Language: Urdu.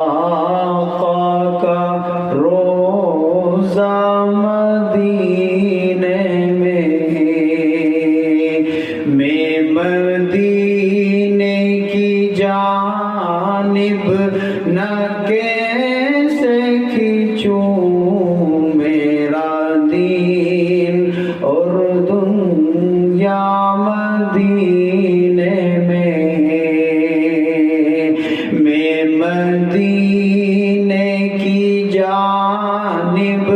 آقا کا روزہ مدینے میں مدینے کی جانب نہ کیسے کھینچوں میرا دین اور دنیا مدینے میں مدینے کی جانب